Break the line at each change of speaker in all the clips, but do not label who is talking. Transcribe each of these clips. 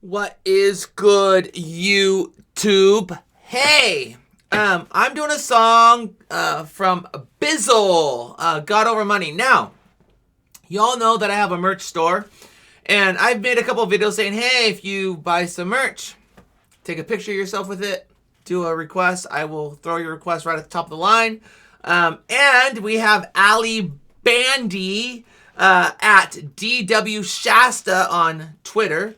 What is good, YouTube? Hey, I'm doing a song from Bizzle, God Over Money. Now, y'all know that I have a merch store, and I've made a couple of videos saying, hey, if you buy some merch, take a picture of yourself with it, do a request. I will throw your request right at the top of the line. And we have Ali Bandy at DW Shasta on Twitter.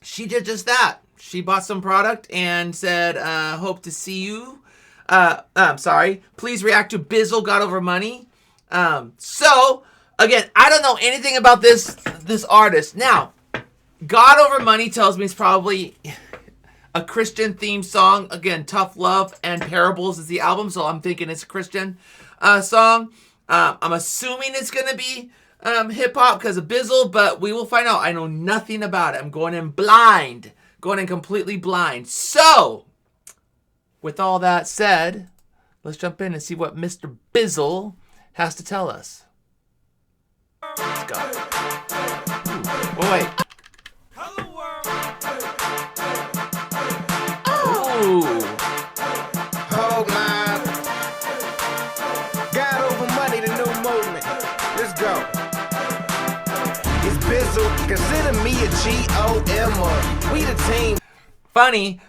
She did just that. She bought some product and said, hope to see you. Please react to Bizzle God Over Money. So, again, I don't know anything about this artist. Now, God Over Money tells me it's probably a Christian themed song. Again, Tough Love and Parables is the album, so I'm thinking it's a Christian song. I'm assuming it's going to be hip-hop because of Bizzle, but we will find out. I know nothing about it. I'm going in blind. Going in completely blind. So, with all that said, let's jump in and see what Mr. Bizzle has to tell us. Let's go. Ooh. Oh, wait. Ooh.
Oh my. God Over Money, the new movement. Let's go. It's Bizzle, consider me a G-O-M-er. We the team.
Funny,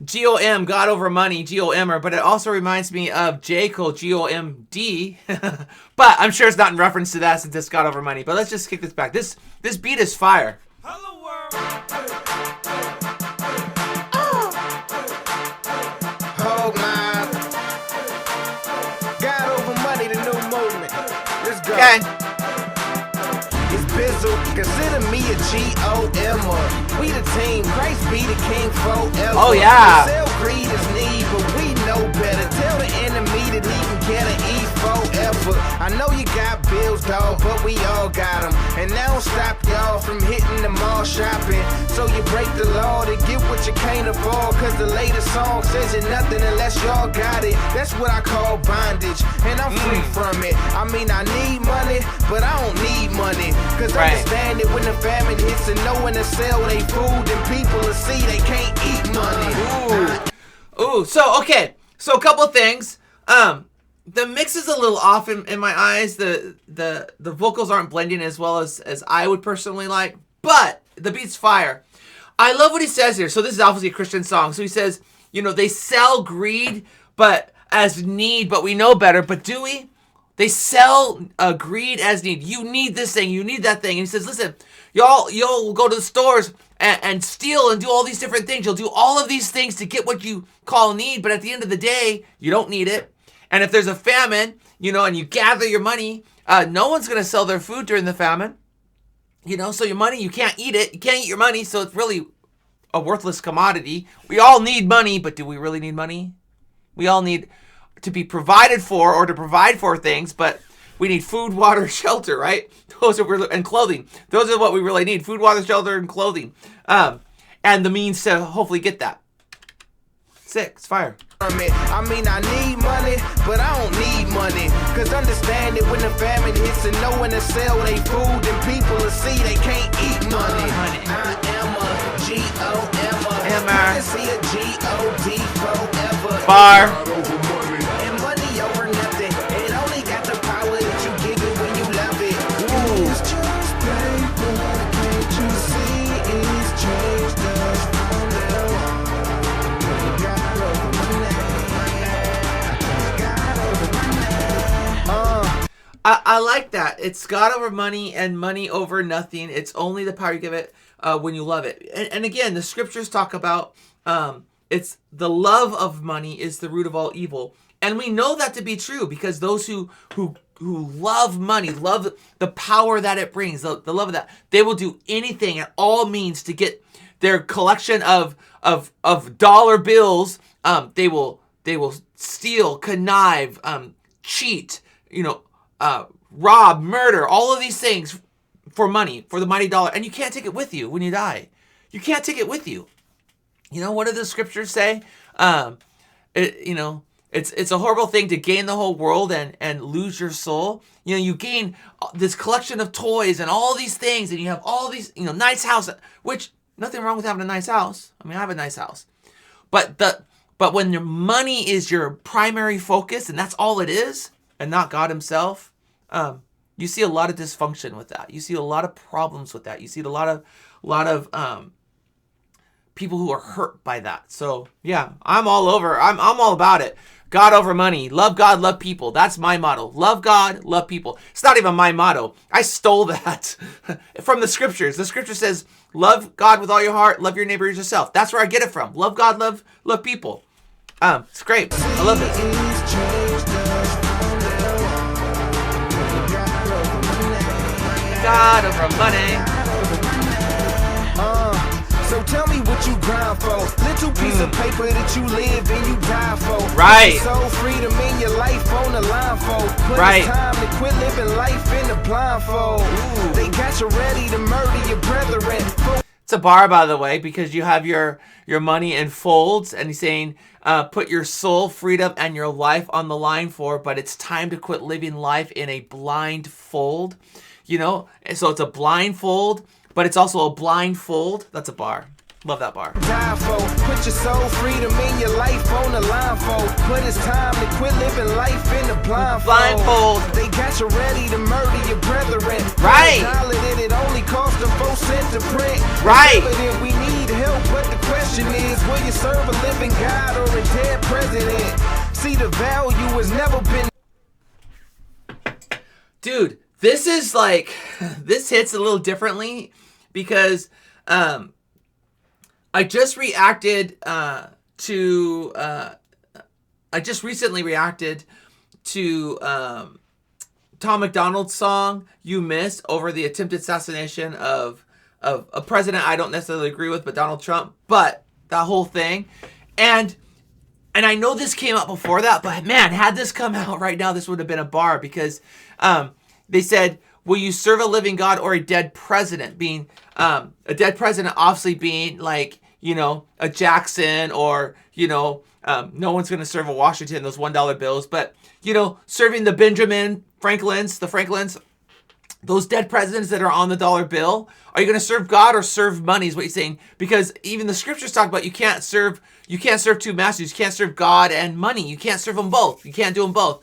G-O-M, God Over Money, G-O-M-er, but it also reminds me of J. Cole, G-O-M-D. But I'm sure it's not in reference to that since it's God Over Money. But let's just kick this back. This beat is fire.
Hello world. Oh my. God Over Money, the new movement. Let's go.
Okay.
It's Bizzle, consider me a G-O-M-er. We the team, Christ be the king forever.
Oh yeah.
Sell greed is need, but we know better. Tell the enemy that he can get an E forever. I know you got bills, dog, but we all got them. And that don't stop y'all from hitting the mall shopping. So you break the law to get what you can't afford. Cause the latest song says it nothing unless y'all got it. That's what I call bondage, and I'm free from it. I mean, I need money, but I don't need money. Cause I understand it when the famine hits and no one to sell they food, and people will see they can't eat money.
Ooh, so, okay. So, a couple things. The mix is a little off in my eyes. The vocals aren't blending as well as I would personally like. But the beat's fire. I love what he says here. So, this is obviously a Christian song. So, he says, you know, they sell greed but as need, but we know better. But do we? They sell greed as need. You need this thing. You need that thing. And he says, listen, y'all go to the stores and steal and do all these different things. You'll do all of these things to get what you call need. But at the end of the day, you don't need it. And if there's a famine, you know, and you gather your money, no one's going to sell their food during the famine. You know, so your money, you can't eat it. You can't eat your money. So it's really a worthless commodity. We all need money, but do we really need money? We all need to be provided for or to provide for things, but we need food, water, shelter, right? And clothing. Those are what we really need. Food, water, shelter, and clothing. And the means to hopefully get that. Sick. It's fire.
I mean, I need money, but I don't need money. Cause understand it when the famine hits and no one to sell they food, and people will see they can't eat money. I am a G-O-M-er. See a G-O-D forever.
Bar.
And money over nothing. It only got the power that you give it when you love it. Ooh. It's just paper. Can't you see it's changed us from there on? God over money.
I like that. It's God over money and money over nothing. It's only the power you give it when you love it. And again, the scriptures talk about it's the love of money is the root of all evil. And we know that to be true because those who love money, love the power that it brings, the love of that, they will do anything at all means to get their collection of dollar bills. They will steal, connive, cheat, you know, rob, murder, all of these things for money, for the mighty dollar. And you can't take it with you when you die. You can't take it with you. You know, what do the scriptures say? You know, It's a horrible thing to gain the whole world and lose your soul. You know, you gain this collection of toys and all these things, and you have all these, you know, nice house, which nothing wrong with having a nice house. I mean, I have a nice house. But when your money is your primary focus and that's all it is, and not God himself, you see a lot of dysfunction with that. You see a lot of problems with that. You see a lot of people who are hurt by that. So yeah, I'm all over. I'm all about it. God over money. Love God, love people. That's my motto. Love God, love people. It's not even my motto. I stole that from the scriptures. The scripture says, love God with all your heart, love your neighbor as yourself. That's where I get it from. Love God, love people. It's great. I love it. God over money.
So tell me what you grind for. Little piece of paper that you live and you die for.
Right.
So freedom in your life on the line for. Put
right.
It's time to quit living life in the blindfold. Ooh. They got you ready to murder your brethren.
It's a bar, by the way, because you have your money in folds, and he's saying, put your soul, freedom, and your life on the line for, but it's time to quit living life in a blind fold. You know, so it's a blindfold, but it's also a blindfold. That's a bar. Love that bar.
Put your soul, freedom in your life on the line for. But it's time to quit living life in the blindfold. They got you ready to murder your brethren.
Right.
It only cost them 4 cents to print.
Right.
We need help, but the question is, will you serve a living God or a dead president? See, the value has never been.
Dude, this is like, this hits a little differently because I just reacted I just recently reacted to Tom McDonald's song "You Missed" over the attempted assassination of a president I don't necessarily agree with, but Donald Trump. But that whole thing, and I know this came out before that, but man, had this come out right now, this would have been a bar because they said, will you serve a living God or a dead president? Being a dead president, obviously being like, you know, a Jackson, or, you know, no one's going to serve a Washington, those $1 bills, but, you know, serving the Benjamin Franklins, those dead presidents that are on the dollar bill. Are you going to serve God or serve money is what he's saying. Because even the scriptures talk about you can't serve two masters. You can't serve God and money. You can't serve them both. You can't do them both.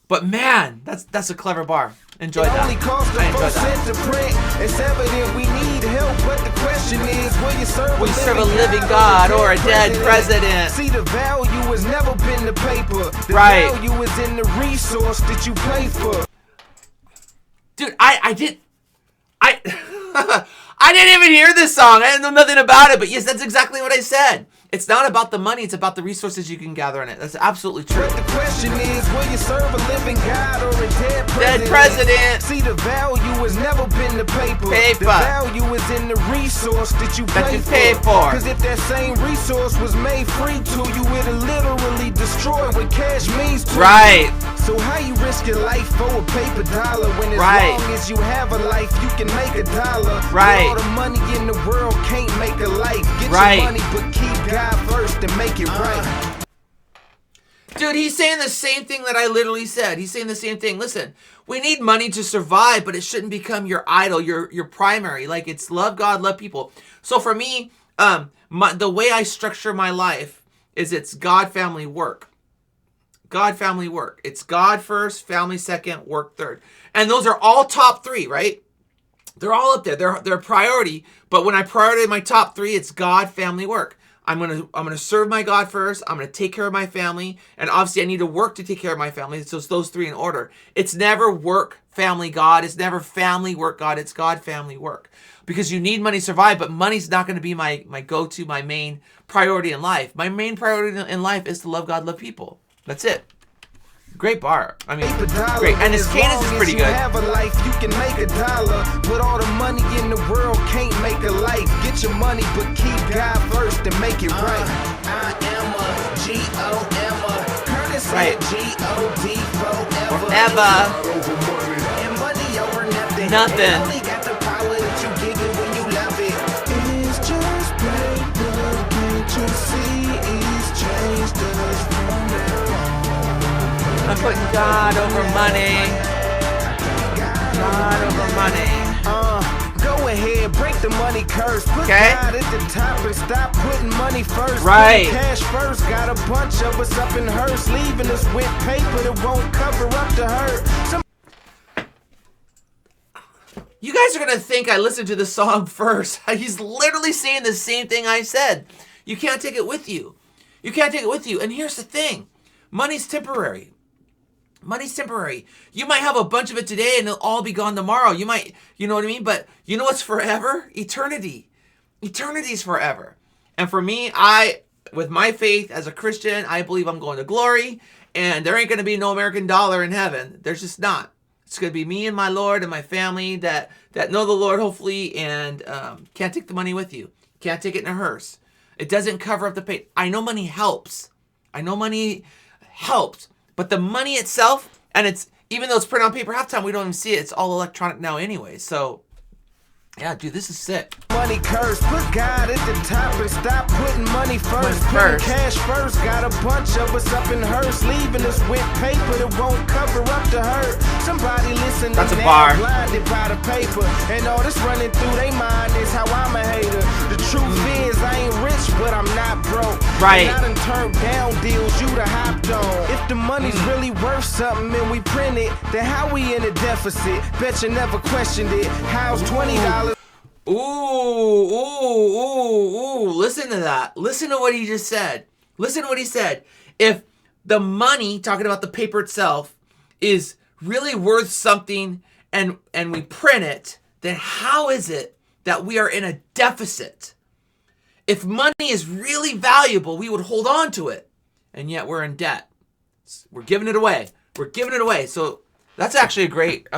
But man, that's a clever bar. Enjoy that.
Only cost them 4 cents to print. It's evident we need help, but the question is, will you serve
a living God or a dead president?
See, the value has never been the paper. The
right.
value is in the resource that you pay for.
Dude, I didn't even hear this song. I didn't know nothing about it, but yes, that's exactly what I said. It's not about the money, it's about the resources you can gather in it. That's absolutely true.
But the question is, will you serve a living God or a dead president?
Dead president.
See, the value has never been the paper. The value is in the resource that you pay for. Because if that same resource was made free to you, it'll literally destroy what cash means to you. So how you risk your life for a paper dollar when as long as you have a life, you can make a dollar. All the money in the world can't make a life. Get your money, but keep God first and make it right.
Dude, he's saying the same thing that I literally said. He's saying the same thing. Listen, we need money to survive, but it shouldn't become your idol, your primary. Like, it's love God, love people. So for me, the way I structure my life is it's God, family, work. God, family, work. It's God first, family second, work third. And those are all top 3, right? They're all up there. They're a priority. But when I prioritize my top 3, it's God, family, work. I'm gonna serve my God first. I'm gonna take care of my family, and obviously I need to work to take care of my family. So it's those 3 in order. It's never work, family, God. It's never family, work, God. It's God, family, work. Because you need money to survive, but money's not going to be my go-to, my main priority in life. My main priority in life is to love God, love people. That's it. Great bar. I mean, great. And his cadence is pretty good.
Have a life, you can make a dollar, but all the money in the world can't make a life. Get your money, but keep God first and make it right. I am a G-O-M-A. Curtis said G-O-D forever. And money over nothing.
Nothing.
Only got the power that you give it when you love it. It's just paper, can't you see? It's changed us from there.
putting God over money. God over money.
Go ahead, break the money curse. Put God at the top and stop putting money first.
Right.
Cash first. Got a bunch of us up in hearse, leaving us with paper that won't cover up the hurt.
You guys are going to think I listened to the song first. He's literally saying the same thing I said. You can't take it with you. You can't take it with you. And here's the thing. Money's temporary. Money's temporary. You might have a bunch of it today and it'll all be gone tomorrow. You might, you know what I mean? But you know what's forever? Eternity. Eternity's forever. And for me, with my faith as a Christian, I believe I'm going to glory. And there ain't going to be no American dollar in heaven. There's just not. It's going to be me and my Lord and my family that know the Lord, hopefully, and can't take the money with you. Can't take it in a hearse. It doesn't cover up the pain. I know money helps. I know money helps. But the money itself, and it's even though it's printed on paper half the time, we don't even see it. It's all electronic now anyway. So, yeah, dude, this is sick.
Money curse, put God at the top and stop putting money first. Putting cash first, got a bunch of us up in hearse, leaving us with paper that won't cover up the hurt. Somebody listening
That's a bar.
Blinded by the paper, and all this running through their mind is how I'm a hater. The truth is I ain't rich, but I'm not broke.
Right.
And I done turned down deals you done hopped on. If the money's really worth something and we print it, then how we in a deficit? Bet you never questioned it. How's $20?
Ooh. Listen to that. Listen to what he just said. Listen to what he said. If the money, talking about the paper itself, is really worth something and we print it, then how is it that we are in a deficit? If money is really valuable, we would hold on to it. And yet we're in debt. We're giving it away. We're giving it away. So that's actually a great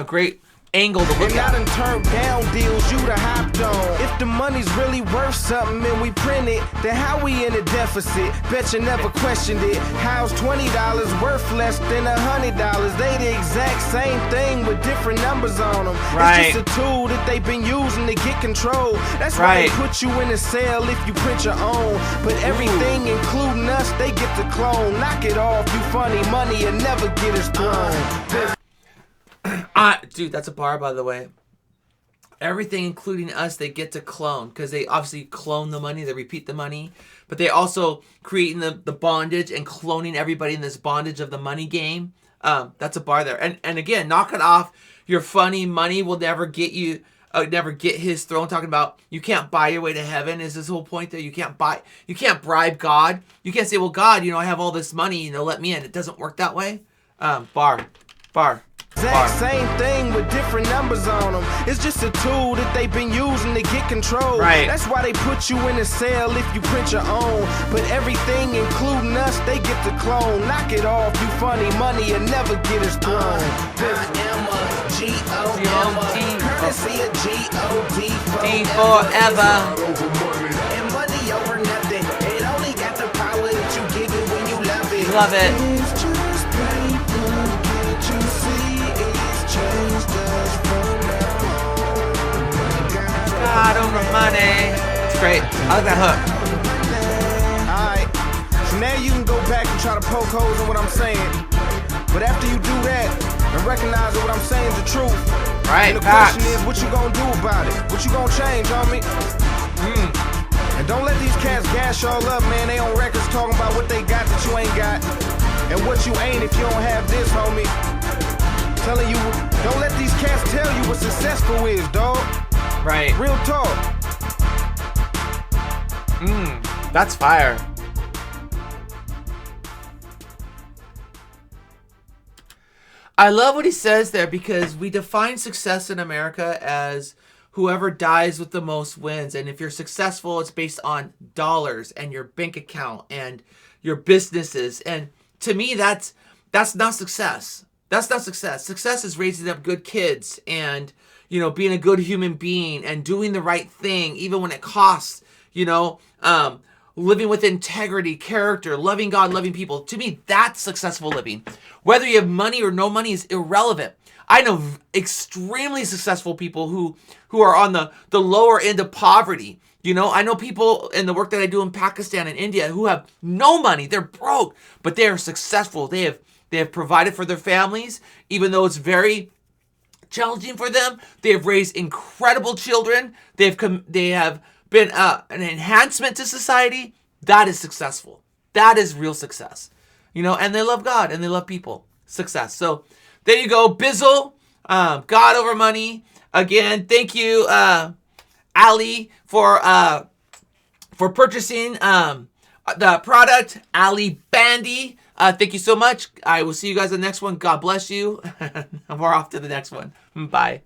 angle to look at.
And I done turned down deals you done hopped on. If the money's really worth something and we print it, then how we in a deficit? Bet you never questioned it. How's $20 worth less than $100? They the exact same thing with different numbers on them.
Right.
It's just a tool that they've been using to get control. That's why they put you in a cell if you print your own. But everything, including us, they get to clone. Knock it off, you funny. Money will never get us thrown.
Dude, that's a bar, by the way. Everything, including us, they get to clone because they obviously clone the money, they repeat the money, but they also creating the bondage and cloning everybody in this bondage of the money game. That's a bar there. And again, knock it off. Your funny money will never get you, never get his throne. Talking about you can't buy your way to heaven is this whole point there. You can't bribe God. You can't say, well, God, I have all this money, let me in. It doesn't work that way. Bar.
Exact same thing with different numbers on them. It's just a tool that they've been using to get control.
Right.
That's why they put you in a cell if you print your own. But everything, including us, they get to clone. Knock it off, you funny. Money will never get us thrown. I am a G-O-D, courtesy of G-O-D
forever.
And money over nothing. It only got the power that you give it when you love it.
Love it.
It's just paper, can't you see?
God over money. It's great. I like that hook.
Alright. So now you can go back and try to poke holes in what I'm saying. But after you do that and recognize that what I'm saying is the truth.
Right.
And the question is, what you gonna do about it? What you gonna change, homie? And don't let these cats gas y'all up, man. They on records talking about what they got that you ain't got. And what you ain't if you don't have this, homie. Telling you, don't let these cats tell you what successful is, dog.
Right.
Real talk.
That's fire. I love what he says there because we define success in America as whoever dies with the most wins. And if you're successful, it's based on dollars and your bank account and your businesses. And to me, that's not success. That's not success. Success is raising up good kids and, being a good human being and doing the right thing, even when it costs, living with integrity, character, loving God, loving people. To me, that's successful living. Whether you have money or no money is irrelevant. I know extremely successful people who are on the lower end of poverty. I know people in the work that I do in Pakistan and India who have no money. They're broke, but they are successful. They have They have provided for their families, even though it's very challenging for them. They have raised incredible children. They have been an enhancement to society. That is successful. That is real success. And they love God and they love people. Success. So there you go. Bizzle, God over money. Again, thank you, Ali, for purchasing the product, Ali Bandy. Thank you so much. I will see you guys in the next one. God bless you. We're off to the next one. Bye.